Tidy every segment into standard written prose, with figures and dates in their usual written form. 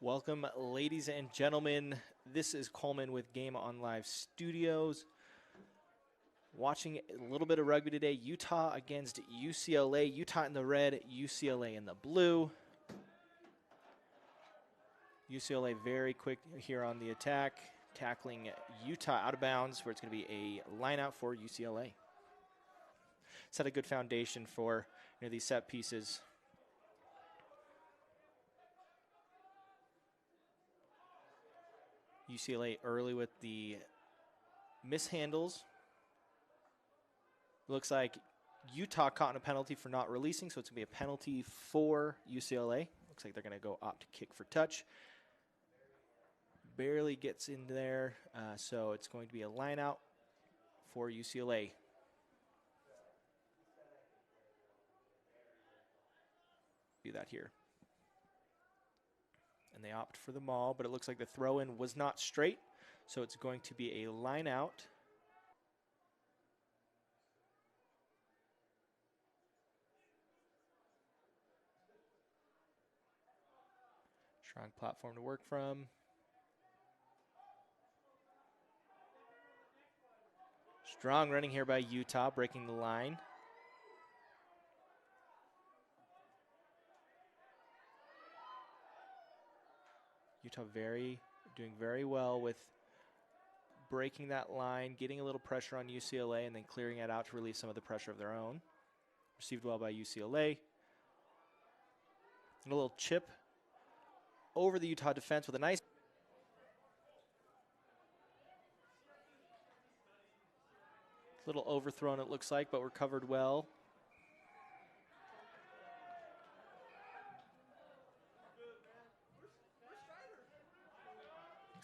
Welcome, ladies and gentlemen. This is Coleman with Game On Live Studios. Watching a little bit of rugby today. Utah against UCLA. Utah in the red, UCLA in the blue. UCLA very quick here on the attack, tackling Utah out of bounds, where it's going to be a line out for UCLA. Set a good foundation for these set pieces. UCLA early with the mishandles. Looks like Utah caught in a penalty for not releasing, so it's going to be a penalty for UCLA. Looks like they're going to go opt to kick for touch. Barely gets in there, so it's going to be a line out for UCLA. Do that here. And they opt for the maul, but it looks like the throw-in was not straight, so it's going to be a line out. Strong platform to work from. Strong running here by Utah, breaking the line. Utah doing very well with breaking that line, getting a little pressure on UCLA, and then clearing it out to relieve some of the pressure of their own. Received well by UCLA. And a little chip over the Utah defense with a nice little overthrown, it looks like, but recovered well.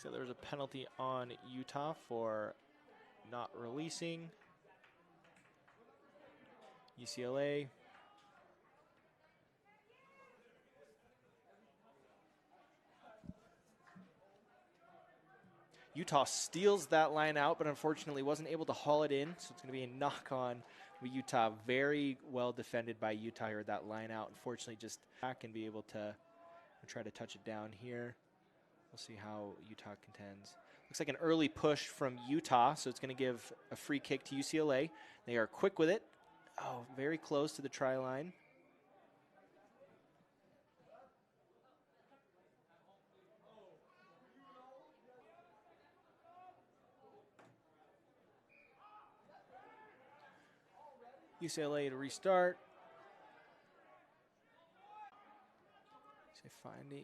So there was a penalty on Utah for not releasing. UCLA. Utah steals that line out, but unfortunately wasn't able to haul it in, so it's going to be a knock on with Utah. Very well defended by Utah here, that line out. Unfortunately, just back and be able to try to touch it down here. We'll see how Utah contends. Looks like an early push from Utah, so it's going to give a free kick to UCLA. They are quick with it. Oh, very close to the try line. UCLA to restart.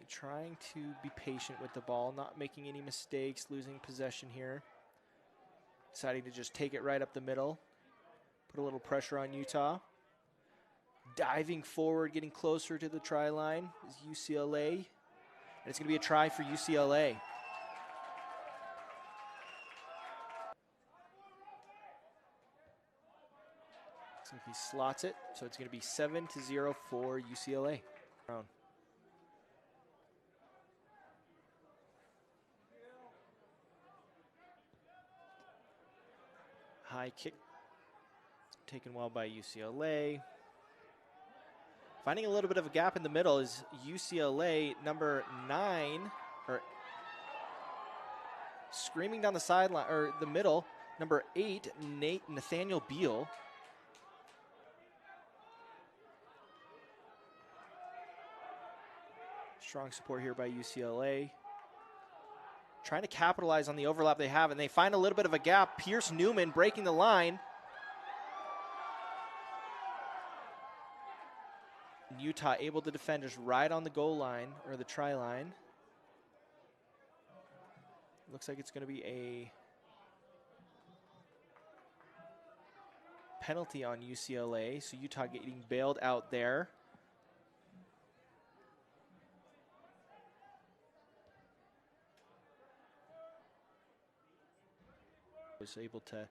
Trying to be patient with the ball, not making any mistakes, losing possession here. Deciding to just take it right up the middle. Put a little pressure on Utah. Diving forward, getting closer to the try line is UCLA. And it's going to be a try for UCLA. Looks like he slots it, so it's going to be 7-0 for UCLA. High kick taken well by UCLA. Finding a little bit of a gap in the middle is UCLA number 9, or screaming down the sideline, or the middle, number 8, Nathaniel Beal. Strong support here by UCLA. Trying to capitalize on the overlap they have, and they find a little bit of a gap. Pierce Newman breaking the line. Utah able to defend just right on the goal line, or the try line. Looks like it's going to be a penalty on UCLA, so Utah getting bailed out there. Was able to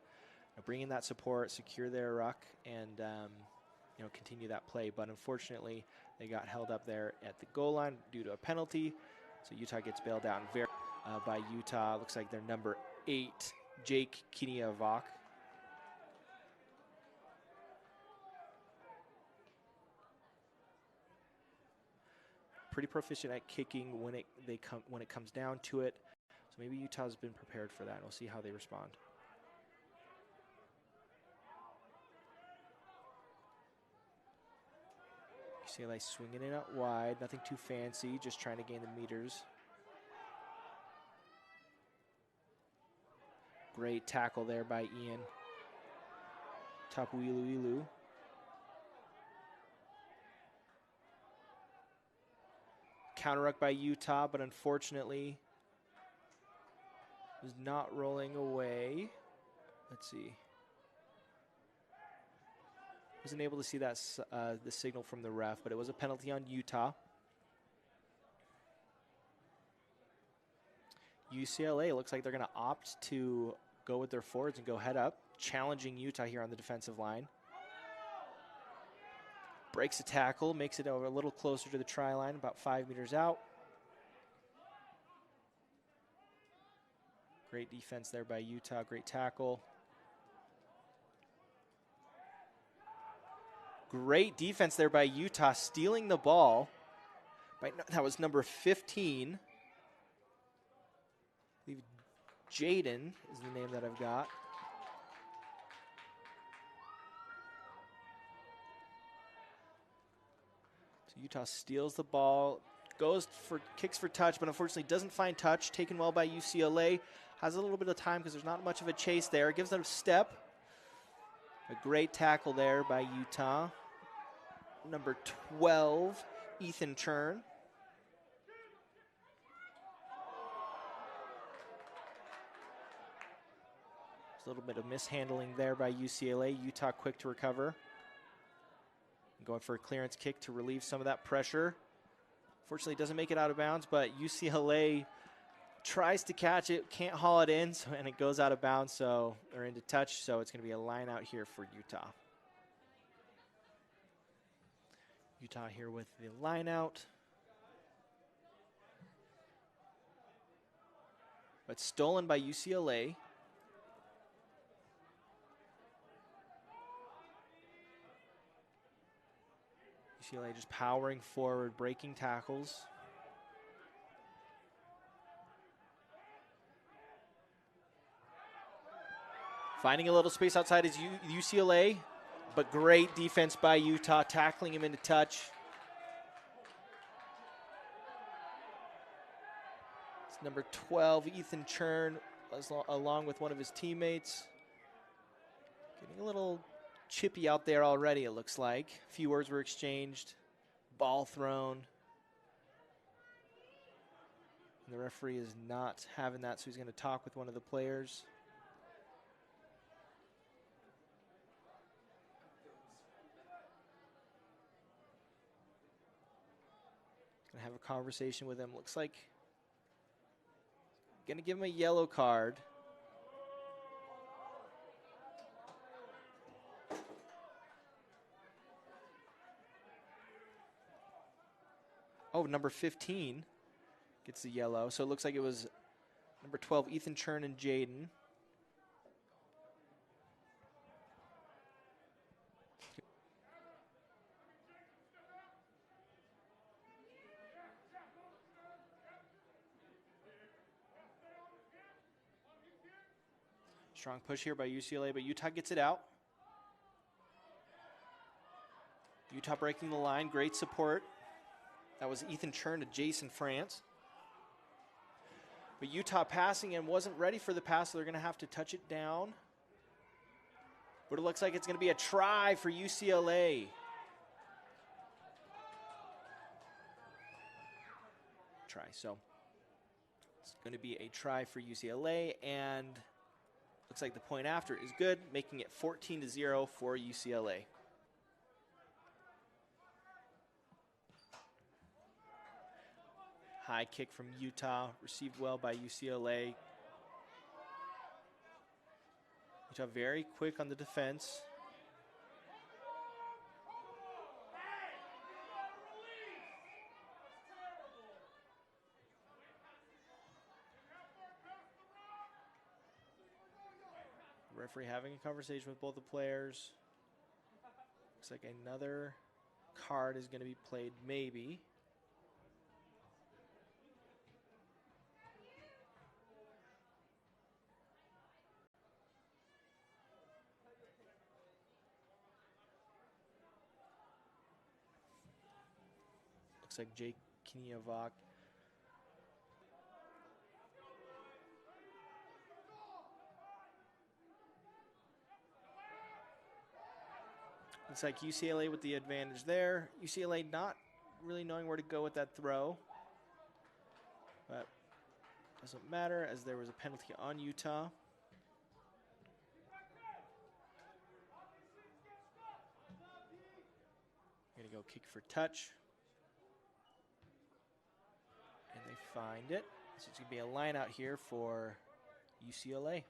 bring in that support, secure their ruck, and continue that play. But unfortunately, they got held up there at the goal line due to a penalty. So Utah gets bailed out by Utah. Looks like their number 8, Jake Kiniavok. pretty proficient at kicking when it comes down to it. So maybe Utah's been prepared for that. We'll see how they respond. UCLA swinging it out wide, nothing too fancy, just trying to gain the meters. Great tackle there by Ian. Tapuiluilu. Counter ruck by Utah, but unfortunately is not rolling away. Let's see. Wasn't able to see that the signal from the ref, but it was a penalty on Utah. UCLA looks like they're going to opt to go with their forwards and go head up, challenging Utah here on the defensive line. Breaks a tackle, makes it over a little closer to the try line, about 5 meters out. Great defense there by Utah, great tackle. Great defense there by Utah, stealing the ball. That was number 15. I believe Jaden is the name that I've got. So Utah steals the ball, kicks for touch, but unfortunately doesn't find touch. Taken well by UCLA. Has a little bit of time because there's not much of a chase there. Gives it a step. A great tackle there by Utah. Number 12, Ethan Churn. There's a little bit of mishandling there by UCLA. Utah quick to recover. Going for a clearance kick to relieve some of that pressure. Fortunately, doesn't make it out of bounds, but UCLA tries to catch it, can't haul it in, and it goes out of bounds, so they're into touch, so it's going to be a line out here for Utah. Utah here with the line out. But stolen by UCLA. UCLA just powering forward, breaking tackles. Finding a little space outside is UCLA, but great defense by Utah, tackling him into touch. It's number 12, Ethan Churn, along with one of his teammates. Getting a little chippy out there already, it looks like. A few words were exchanged, ball thrown. And the referee is not having that, so he's going to talk with one of the players. Gonna have a conversation with him. Looks like gonna give him a yellow card. Oh, number 15 gets the yellow. So it looks like it was number 12, Ethan Churn and Jaden. Strong push here by UCLA, but Utah gets it out. Utah breaking the line, great support. That was Ethan Churn to Jason France. But Utah passing and wasn't ready for the pass, so they're going to have to touch it down. But it looks like it's going to be a try for UCLA. So it's going to be a try for UCLA, and looks like the point after is good, making it 14-0 for UCLA. High kick from Utah, received well by UCLA. Utah very quick on the defense. Referee having a conversation with both the players. Looks like another card is going to be played, maybe. Looks like Jake Kiniavok. Looks like UCLA with the advantage there. UCLA not really knowing where to go with that throw. But doesn't matter as there was a penalty on Utah. Gonna go kick for touch. And they find it. So it's gonna be a line out here for UCLA.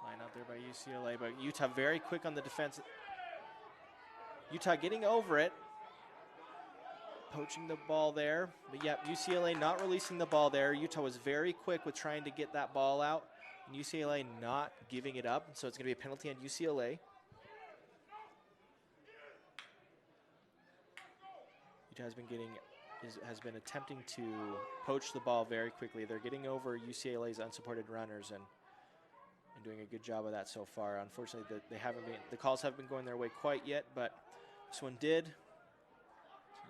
Line out there by UCLA, but Utah very quick on the defense. Utah getting over it. Poaching the ball there. But yeah, UCLA not releasing the ball there. Utah was very quick with trying to get that ball out. And UCLA not giving it up. So it's going to be a penalty on UCLA. Utah has been attempting to poach the ball very quickly. They're getting over UCLA's unsupported runners and doing a good job of that so far. Unfortunately, the calls haven't been going their way quite yet, but this one did.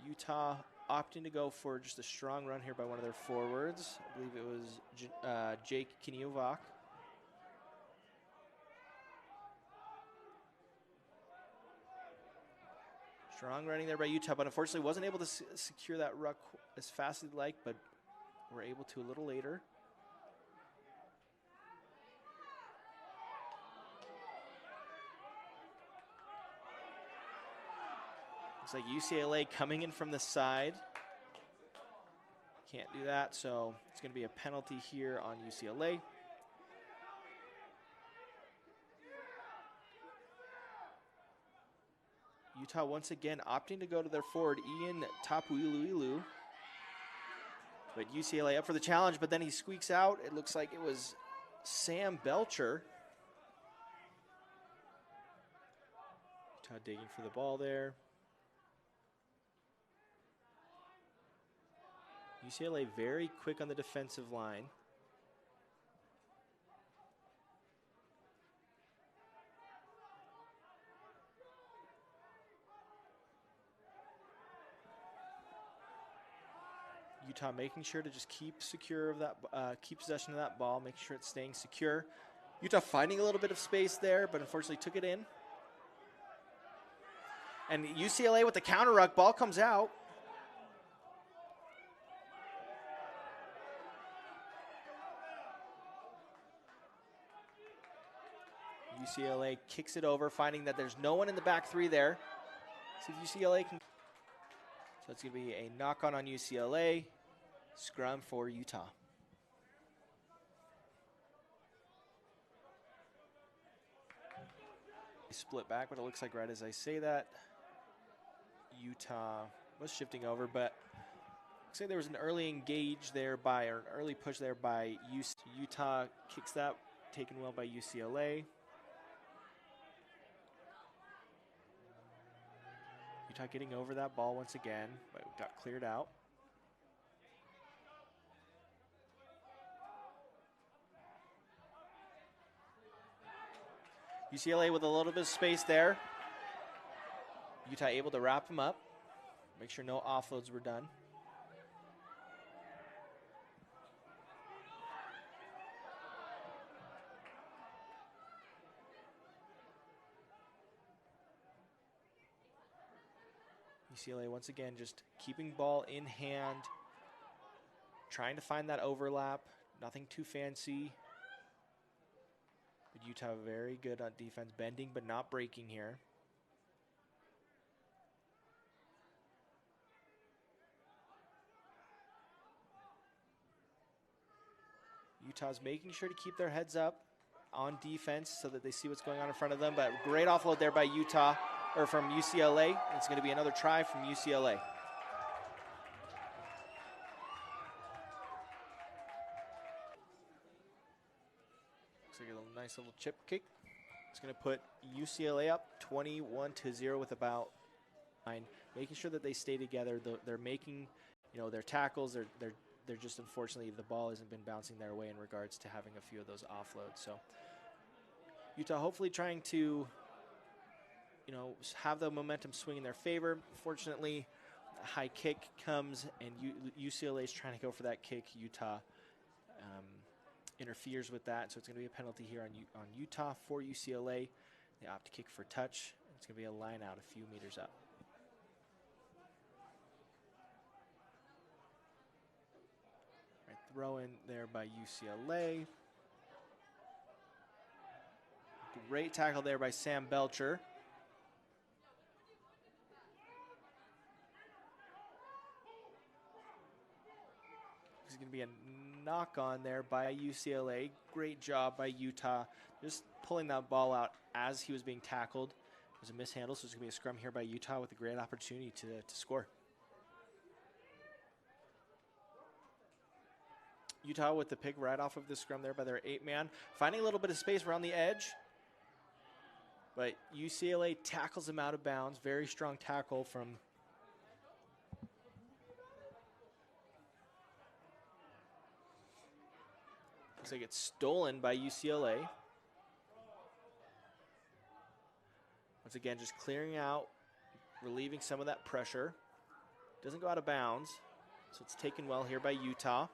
Utah opting to go for just a strong run here by one of their forwards. I believe it was Jake Kiniavok. Strong running there by Utah, but unfortunately wasn't able to secure that ruck as fast as they'd like, but were able to a little later. Looks like UCLA coming in from the side. Can't do that, so it's going to be a penalty here on UCLA. Utah once again opting to go to their forward, Ian Tapuiluilu. But UCLA up for the challenge, but then he squeaks out. It looks like it was Sam Belcher. Utah digging for the ball there. UCLA very quick on the defensive line. Utah making sure to just keep secure of that, keep possession of that ball, make sure it's staying secure. Utah finding a little bit of space there, but unfortunately took it in. And UCLA with the counter ruck, ball comes out. UCLA kicks it over, finding that there's no one in the back three there. See if UCLA can. So it's going to be a knock-on UCLA. Scrum for Utah. Split back, but it looks like right as I say that, Utah was shifting over, but looks like there was an early engage there by, or an early push there by Utah. Kicks that, taken well by UCLA. Utah getting over that ball once again, but got cleared out. UCLA with a little bit of space there. Utah able to wrap him up. Make sure no offloads were done. UCLA once again just keeping ball in hand, trying to find that overlap. Nothing too fancy. But Utah very good on defense, bending but not breaking here. Utah's making sure to keep their heads up on defense so that they see what's going on in front of them. But great offload there by Utah, or from UCLA. It's going to be another try from UCLA. Looks like a nice little chip kick. It's going to put UCLA up 21-0 with about 9. Making sure that they stay together. They're making, their tackles. They're just, unfortunately, the ball hasn't been bouncing their way in regards to having a few of those offloads. So Utah hopefully trying to, have the momentum swing in their favor. Fortunately, a high kick comes, and UCLA is trying to go for that kick. Utah interferes with that, so it's going to be a penalty here on Utah for UCLA. They opt to kick for touch. It's going to be a line out a few meters up. Right, throw in there by UCLA. Great tackle there by Sam Belcher. There's going to be a knock on there by UCLA. Great job by Utah. Just pulling that ball out as he was being tackled. It was a mishandle, so it's going to be a scrum here by Utah with a great opportunity to score. Utah with the pick right off of the scrum there by their 8-man. Finding a little bit of space around the edge. But UCLA tackles him out of bounds. Very strong tackle from looks like it's stolen by UCLA. Once again, just clearing out, relieving some of that pressure. Doesn't go out of bounds, so it's taken well here by Utah.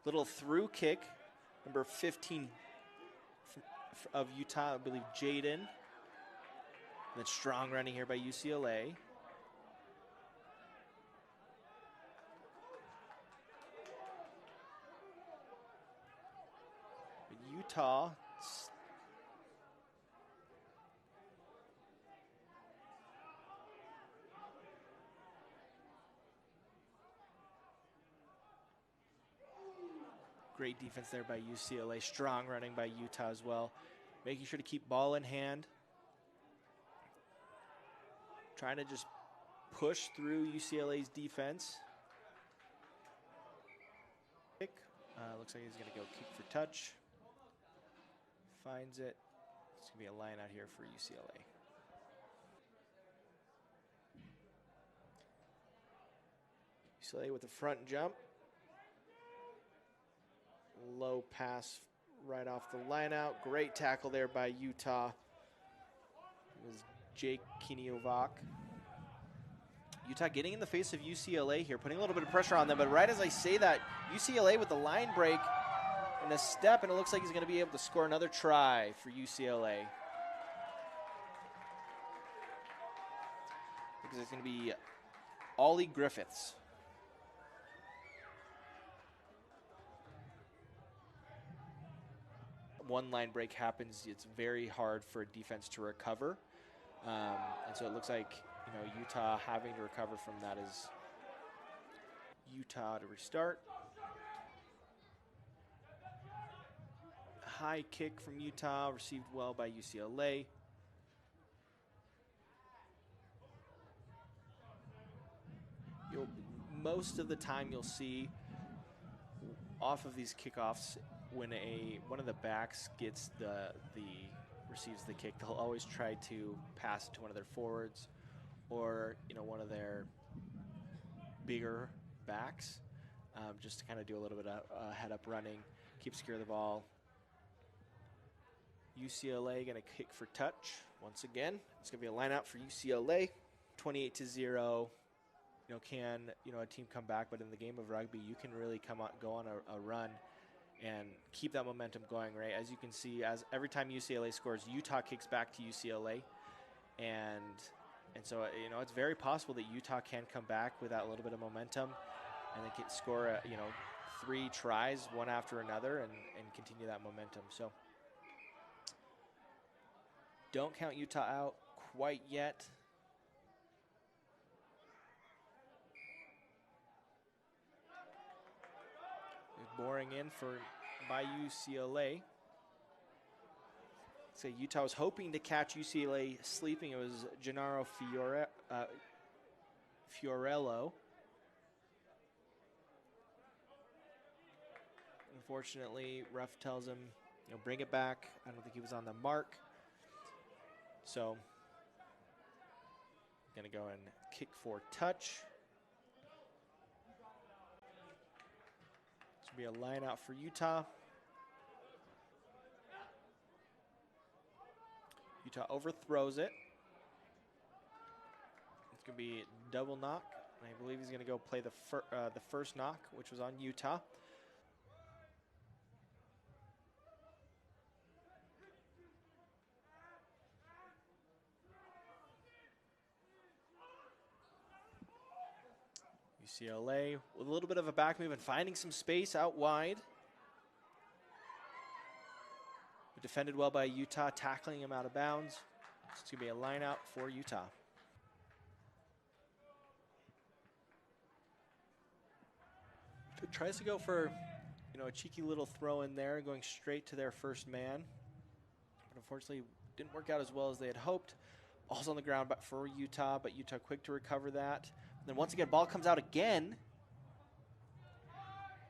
Little through kick, number 15 of Utah, I believe Jaden. And then strong running here by UCLA. But Utah great defense there by UCLA. Strong running by Utah as well. Making sure to keep ball in hand. Trying to just push through UCLA's defense. Kick. Looks like he's going to go kick for touch. Finds it. It's going to be a line out here for UCLA. UCLA with the front jump. Low pass right off the line out. Great tackle there by Utah. It was Jake Kiniovac. Utah getting in the face of UCLA here, putting a little bit of pressure on them. But right as I say that, UCLA with the line break and a step, and it looks like he's going to be able to score another try for UCLA. Because it's going to be Ollie Griffiths. One line break happens, it's very hard for a defense to recover. And so it looks like, Utah having to recover from that is Utah to restart. High kick from Utah, received well by UCLA. Most of the time you'll see off of these kickoffs, when one of the backs gets receives the kick, they'll always try to pass it to one of their forwards or one of their bigger backs, just to kind of do a little bit of head up running, keep secure of the ball. UCLA going to kick for touch once again. It's going to be a line out for UCLA, 28-0. Can a team come back? But in the game of rugby, you can really go on a run and keep that momentum going, right? As you can see, as every time UCLA scores, Utah kicks back to UCLA. And so, it's very possible that Utah can come back with that little bit of momentum and then can score, 3 tries, one after another, and continue that momentum. So don't count Utah out quite yet. Boring in by UCLA. So Utah was hoping to catch UCLA sleeping. It was Gennaro Fiorello. Unfortunately, ref tells him, bring it back. I don't think he was on the mark. So, going to go and kick for touch. Be a line out for Utah. Utah overthrows it. It's going to be double knock. And I believe he's going to go play the first knock, which was on Utah. UCLA with a little bit of a back move and finding some space out wide. Defended well by Utah, tackling him out of bounds. It's going to be a line out for Utah. It tries to go for, a cheeky little throw in there, going straight to their first man. But unfortunately, didn't work out as well as they had hoped. Ball's on the ground but for Utah, but Utah quick to recover that. And then once again, ball comes out again.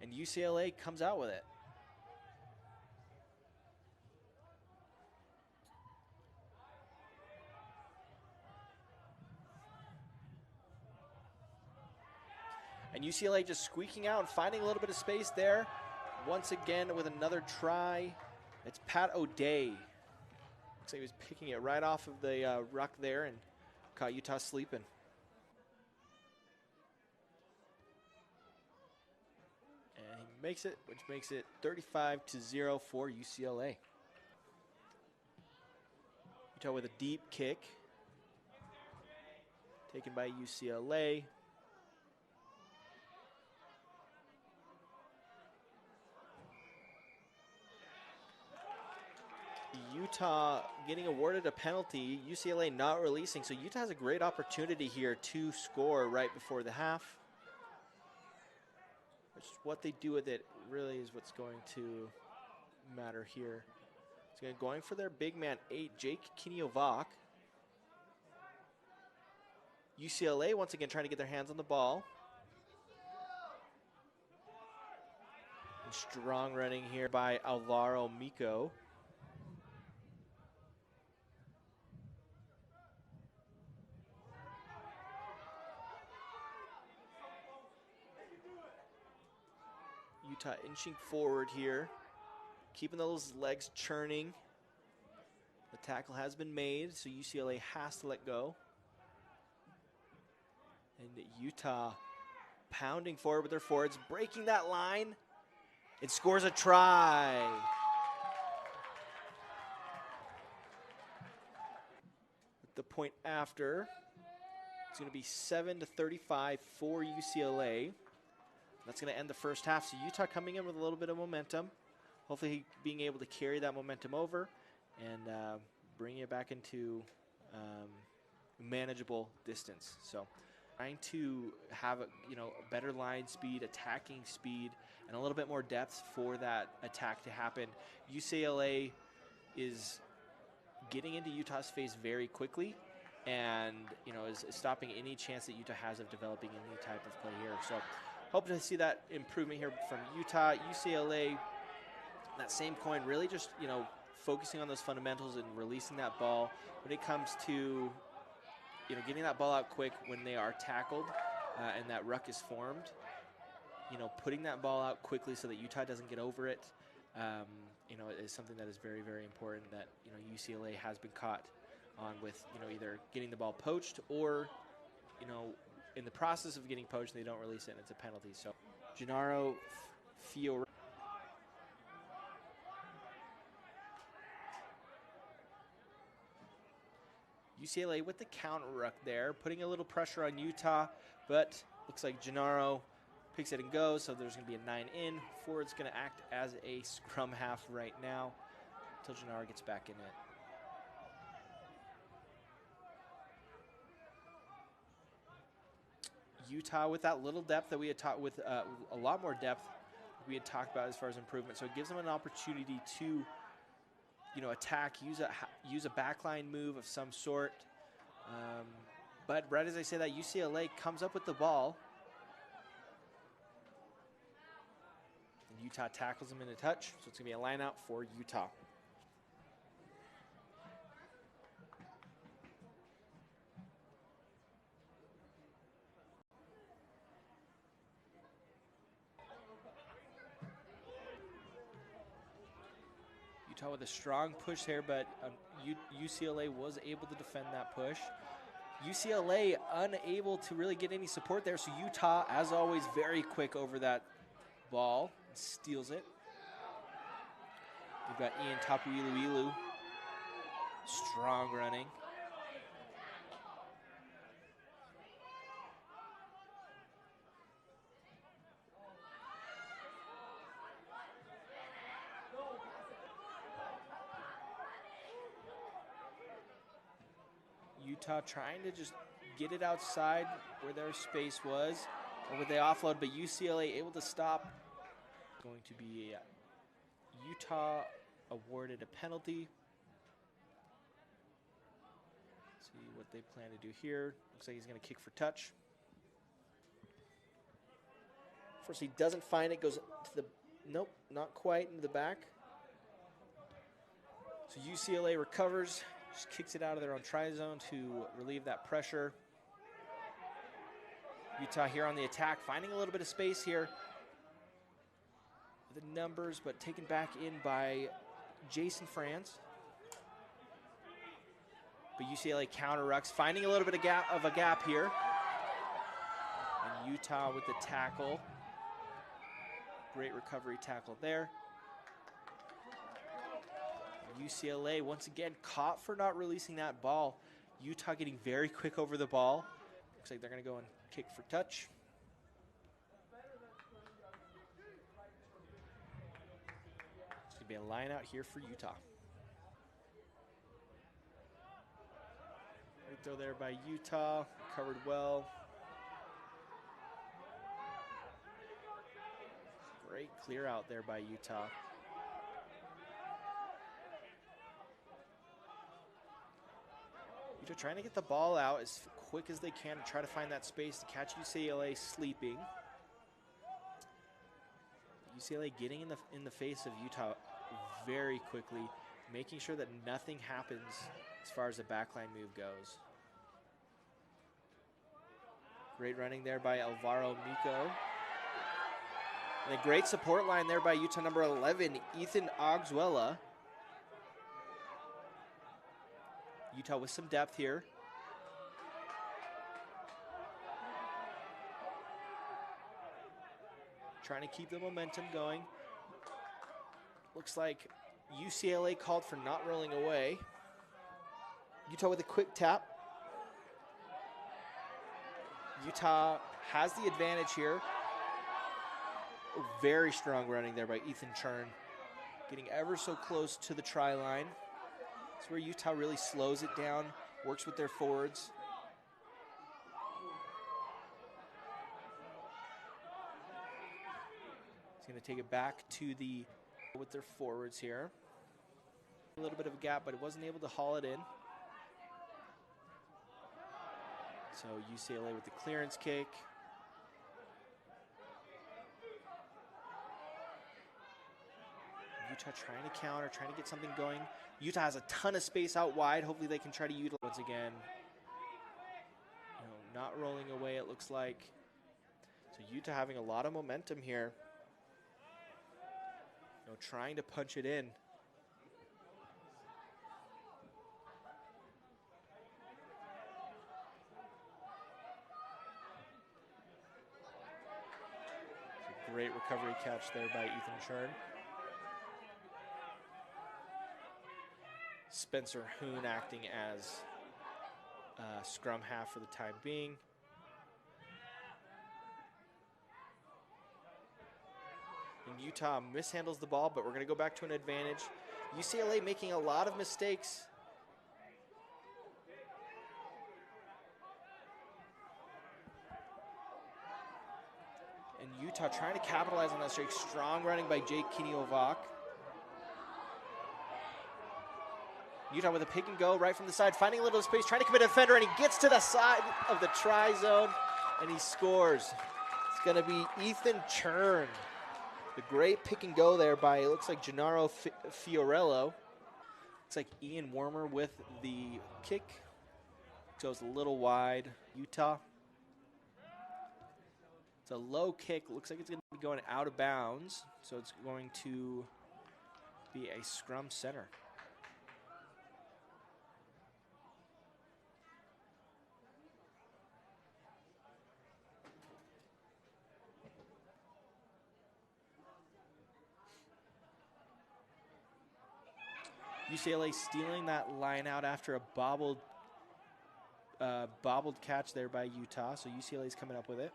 And UCLA comes out with it. And UCLA just squeaking out and finding a little bit of space there. Once again with another try. It's Pat O'Day. Looks like he was picking it right off of the ruck there and caught Utah sleeping. And he makes it, which makes it 35-0 for UCLA. Utah with a deep kick. Taken by UCLA. Utah getting awarded a penalty, UCLA not releasing, so Utah has a great opportunity here to score right before the half. Which is what they do with it really is what's going to matter here. It's going for their big man 8, Jake Kiniovac. UCLA once again trying to get their hands on the ball. And strong running here by Alvaro Miko. Utah inching forward here, keeping those legs churning. The tackle has been made, so UCLA has to let go. And Utah pounding forward with their forwards, breaking that line. It scores a try. At the point after, it's going to be 7-35 for UCLA. That's going to end the first half. So Utah coming in with a little bit of momentum. Hopefully being able to carry that momentum over and bring it back into manageable distance. So trying to have a better line speed, attacking speed, and a little bit more depth for that attack to happen. UCLA is getting into Utah's face very quickly and is stopping any chance that Utah has of developing any type of play here. So hoping to see that improvement here from Utah. UCLA, that same coin, really just, focusing on those fundamentals and releasing that ball. When it comes to, getting that ball out quick when they are tackled and that ruck is formed, putting that ball out quickly so that Utah doesn't get over it, is something that is very, very important that, UCLA has been caught on with, either getting the ball poached or, in the process of getting poached, they don't release it, and it's a penalty. So, Gennaro Fiore. UCLA with the counter ruck there, putting a little pressure on Utah, but looks like Gennaro picks it and goes, so there's going to be a 9 in. Forward's going to act as a scrum half right now until Gennaro gets back in it. Utah with that little depth that we had talked with, a lot more depth we had talked about as far as improvement. So it gives them an opportunity to, attack, use a backline move of some sort. But right as I say that, UCLA comes up with the ball. And Utah tackles them in a touch, so it's going to be a line out for Utah. Utah with a strong push here, but UCLA was able to defend that push. UCLA unable to really get any support there, so Utah, as always, very quick over that ball, steals it. We've got Ian Tapuiluilu, strong running. Utah trying to just get it outside where their space was, or where they offload, but UCLA able to stop. Going to be Utah awarded a penalty. See what they plan to do here. Looks like he's going to kick for touch. First, he doesn't find it, goes to the, nope, not quite into the back. So UCLA recovers, just kicks it out of their own try zone to relieve that pressure. Utah here on the attack, finding a little bit of space here. The numbers, but taken back in by Jason Franz. But UCLA counter rucks, finding a little bit of a gap here. And Utah with the tackle. Great recovery tackle there. UCLA once again caught for not releasing that ball. Utah getting very quick over the ball. Looks like they're going to go and kick for touch. It's going to be a line out here for Utah. Right throw there by Utah, covered well. Great clear out there by Utah. Utah trying to get the ball out as quick as they can to try to find that space to catch UCLA sleeping. UCLA getting in the face of Utah very quickly, making sure that nothing happens as far as the backline move goes. Great running there by Alvaro Miko. And a great support line there by Utah number 11, Ethan Ogzuela. Utah with some depth here. Trying to keep the momentum going. Looks like UCLA called for not rolling away. Utah with a quick tap. Utah has the advantage here. Very strong running there by Ethan Churn. Getting ever so close to the try line. It's where Utah really slows it down, works with their forwards. He's going to take it back to the with their forwards here. A little bit of a gap, but it wasn't able to haul it in. So UCLA with the clearance kick. Utah trying to counter, trying to get something going. Utah has a ton of space out wide. Hopefully they can try to utilize once again. Not rolling away, it looks like. So Utah having a lot of momentum here. Trying to punch it in. Great recovery catch there by Ethan Churn. Spencer Hoon acting as scrum half for the time being. And Utah mishandles the ball, but we're going to go back to an advantage. UCLA making a lot of mistakes. And Utah trying to capitalize on that streak. Strong running by Jake Kiniovac. Utah with a pick and go right from the side, finding a little space, trying to commit a defender, and he gets to the side of the try zone, and he scores. It's going to be Ethan Churn. The great pick and go there by, it looks like, Gennaro Fiorello. Looks like Ian Warmer with the kick. Goes a little wide. Utah. It's a low kick. Looks like it's going to be going out of bounds. So it's going to be a scrum center. UCLA stealing that line out after a bobbled catch there by Utah. So UCLA's coming up with it.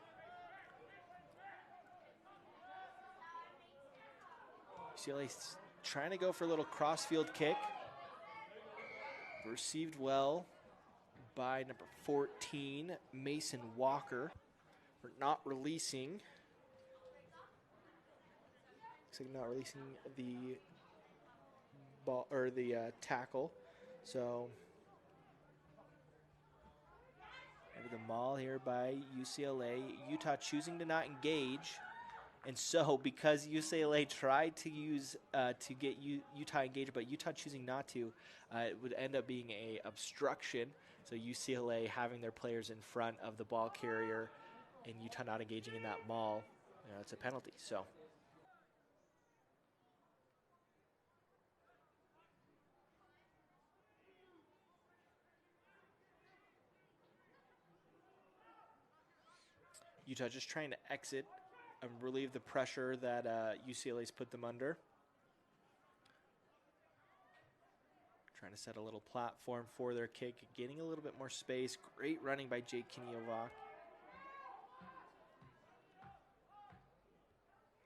UCLA's trying to go for a little crossfield kick. Received well by number 14, Mason Walker. For not releasing. Looks like not releasing the ball or the tackle. So the maul here by UCLA. Utah choosing to not engage. And so, because UCLA tried to use to get Utah engaged, but Utah choosing not to, it would end up being a obstruction. So UCLA having their players in front of the ball carrier, and Utah not engaging in that maul, it's a penalty. So. Utah just trying to exit and relieve the pressure that UCLA's put them under. Trying to set a little platform for their kick, getting a little bit more space. Great running by Jake Kiniovak.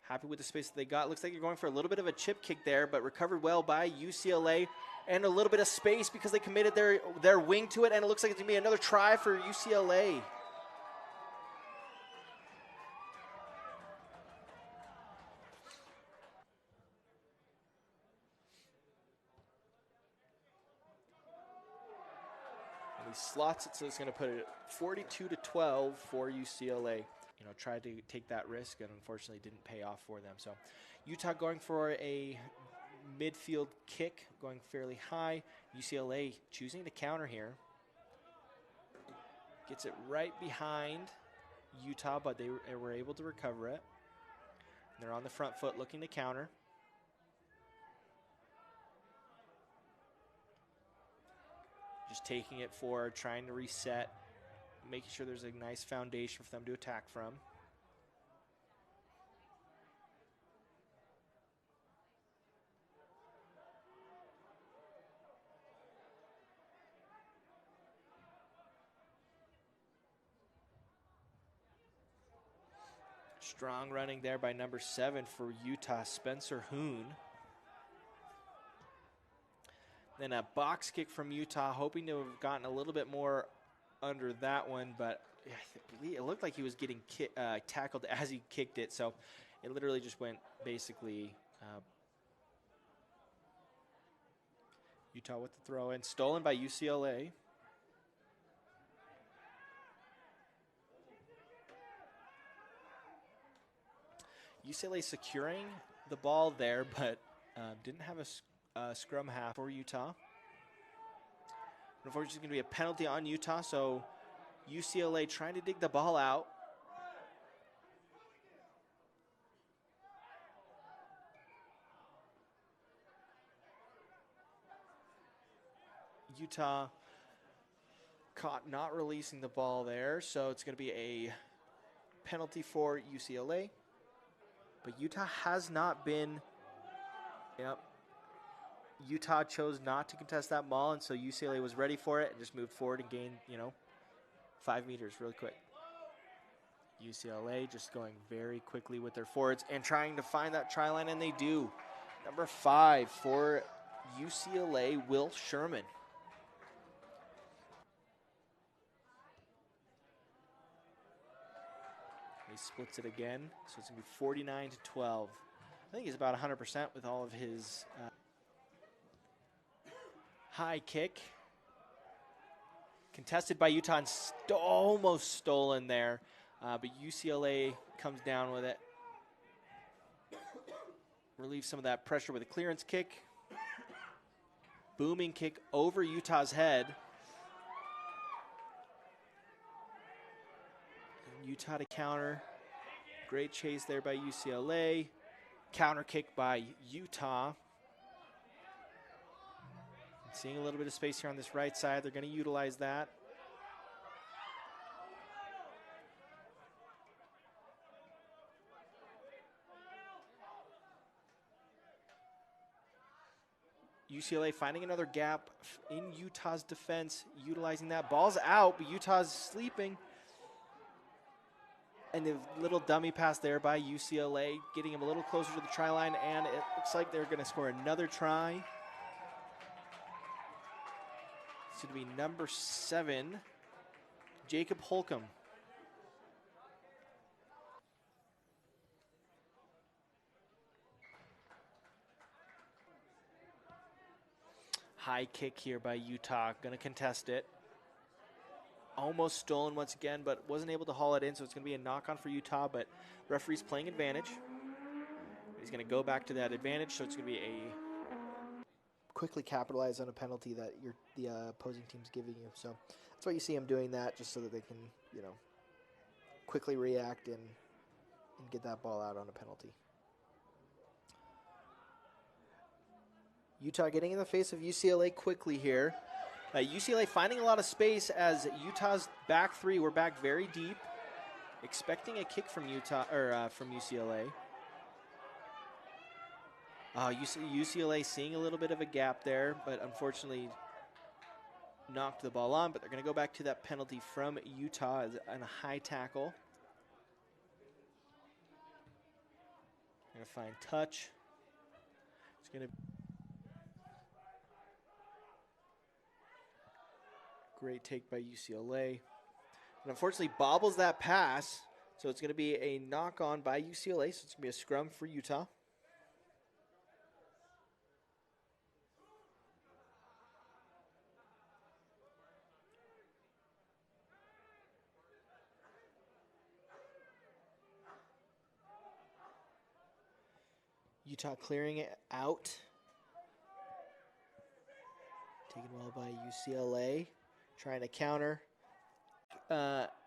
Happy with the space that they got. Looks like you're going for a little bit of a chip kick there, but recovered well by UCLA. And a little bit of space because they committed their wing to it, and it looks like it's going to be another try for UCLA. He slots it, so it's going to put it 42-12 for UCLA. Tried to take that risk and unfortunately didn't pay off for them. So Utah going for a midfield kick, going fairly high. UCLA choosing to counter here. Gets it right behind Utah, but they were able to recover it. They're on the front foot looking to counter. Just taking it forward, trying to reset, making sure there's a nice foundation for them to attack from. Strong running there by number 7 for Utah, Spencer Hoon. Then a box kick from Utah, hoping to have gotten a little bit more under that one, but it looked like he was getting tackled as he kicked it, so it literally just went basically Utah with the throw in. Stolen by UCLA. UCLA securing the ball there, but didn't have a scrum half for Utah. Unfortunately, it's going to be a penalty on Utah, so UCLA trying to dig the ball out. Utah caught not releasing the ball there, so it's going to be a penalty for UCLA. But Utah has not been, Utah chose not to contest that maul, and so UCLA was ready for it and just moved forward and gained, 5 meters really quick. UCLA just going very quickly with their forwards and trying to find that try line, and they do. Number 5 for UCLA, Will Sherman. He splits it again, so it's going to be 49-12. I think he's about 100% with all of his high kick. Contested by Utah and almost stolen there, but UCLA comes down with it. Relieves some of that pressure with a clearance kick. Booming kick over Utah's head. And Utah to counter. Great chase there by UCLA. Counter kick by Utah. Seeing a little bit of space here on this right side. They're going to utilize that. UCLA finding another gap in Utah's defense, utilizing that. Ball's out, but Utah's sleeping. And a little dummy pass there by UCLA, getting him a little closer to the try line, and it looks like they're going to score another try. It's going to be number 7, Jacob Holcomb. High kick here by Utah, going to contest it. Almost stolen once again, but wasn't able to haul it in, so it's going to be a knock-on for Utah, but referee's playing advantage. He's going to go back to that advantage, so it's going to be a... Quickly capitalize on a penalty that the opposing team's giving you. So that's why you see him doing that, just so that they can, you know, quickly react and get that ball out on a penalty. Utah getting in the face of UCLA quickly here. UCLA finding a lot of space as Utah's back three. We're back very deep, expecting a kick from Utah or from UCLA. UCLA seeing a little bit of a gap there, but unfortunately knocked the ball on. But they're going to go back to that penalty from Utah and a high tackle. Going to find touch. It's going to. Great take by UCLA. And unfortunately bobbles that pass. So it's going to be a knock on by UCLA. So it's going to be a scrum for Utah. Utah clearing it out. Taken well by UCLA. Trying to counter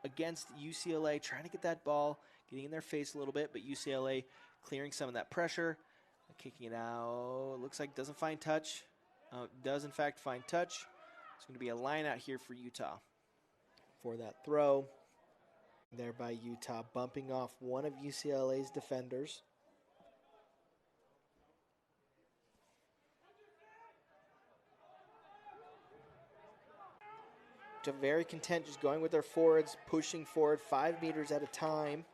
against UCLA. Trying to get that ball. Getting in their face a little bit. But UCLA clearing some of that pressure. Kicking it out. Looks like doesn't find touch. Does in fact find touch. It's going to be a line out here for Utah. For that throw. There by Utah. Bumping off one of UCLA's defenders. Very content just going with their forwards, pushing forward 5 meters at a time.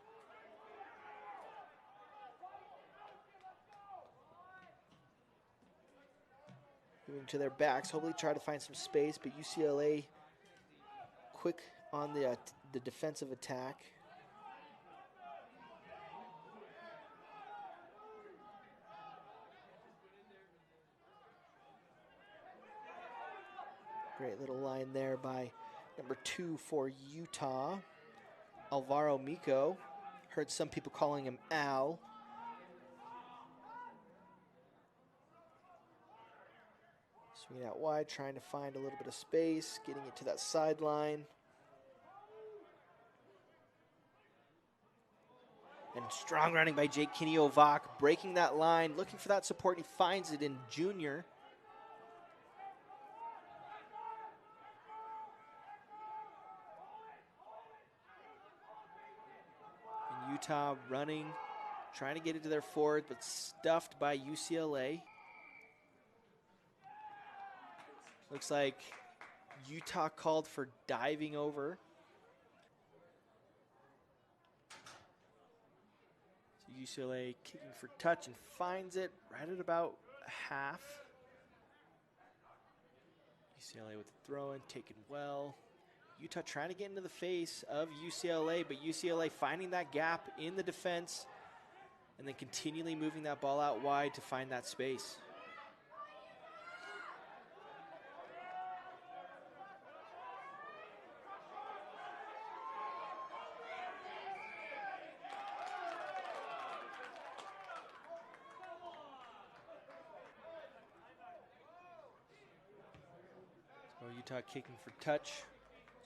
Moving to their backs, hopefully try to find some space, but UCLA quick on the defensive attack. Great little line there by number 2 for Utah, Alvaro Miko. Heard some people calling him Al. Swinging out wide, trying to find a little bit of space, getting it to that sideline. And strong running by Jake Kinney-Ovak, breaking that line, looking for that support. He finds it in Junior. Utah running, trying to get it to their forward, but stuffed by UCLA. Looks like Utah called for diving over. So UCLA kicking for touch and finds it right at about half. UCLA with the throw in, taken well. Utah trying to get into the face of UCLA, but UCLA finding that gap in the defense and then continually moving that ball out wide to find that space. So Utah kicking for touch.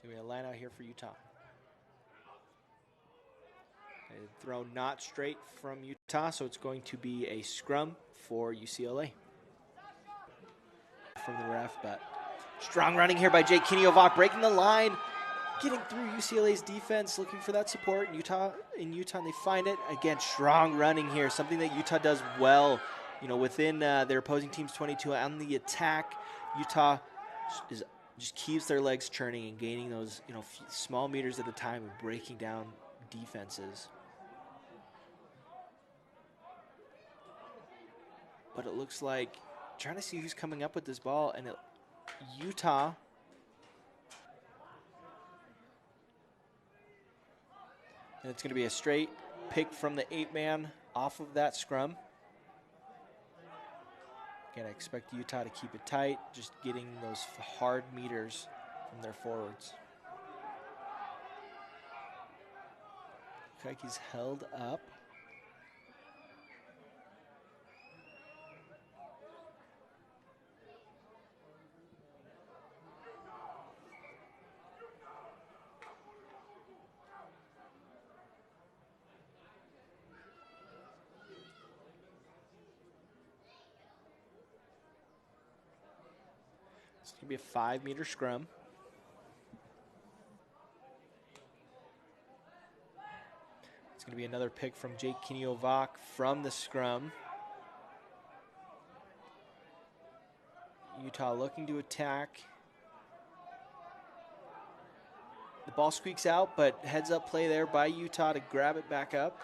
So we have a line out here for Utah. A throw not straight from Utah, so it's going to be a scrum for UCLA. From the ref, but strong running here by Jake Kinney-Ovak, breaking the line, getting through UCLA's defense, looking for that support. In Utah, and they find it. Again, strong running here, something that Utah does well. within their opposing team's 22 on the attack. Utah just keeps their legs churning and gaining those, small meters at a time and breaking down defenses. But it looks like, trying to see who's coming up with this ball, and Utah. And it's going to be a straight pick from the 8-man off of that scrum. Again, I expect Utah to keep it tight, just getting those hard meters from their forwards. Looks like he's held up. It's going to be a 5-meter scrum. It's going to be another pick from Jake Kiniovac from the scrum. Utah looking to attack. The ball squeaks out, but heads up play there by Utah to grab it back up.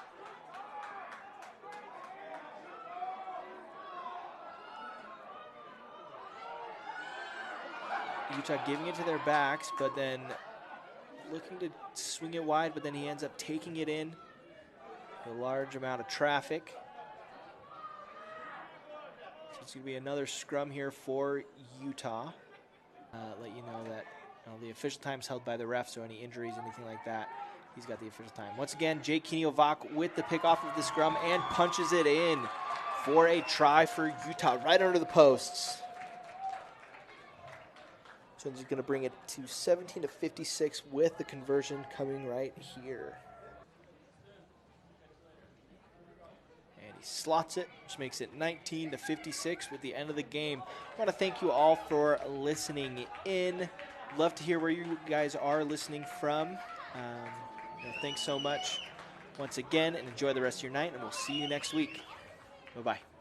Utah giving it to their backs, but then looking to swing it wide, but then he ends up taking it in. A large amount of traffic. So it's going to be another scrum here for Utah. Let you know that the official time's held by the ref, so any injuries, anything like that, he's got the official time. Once again, Jake Kiniovac with the pick off of the scrum and punches it in for a try for Utah right under the posts. So he's going to bring it to 17-56 with the conversion coming right here. And he slots it, which makes it 19-56 with the end of the game. I want to thank you all for listening in. Love to hear where you guys are listening from. Thanks so much once again, and enjoy the rest of your night, and we'll see you next week. Bye-bye.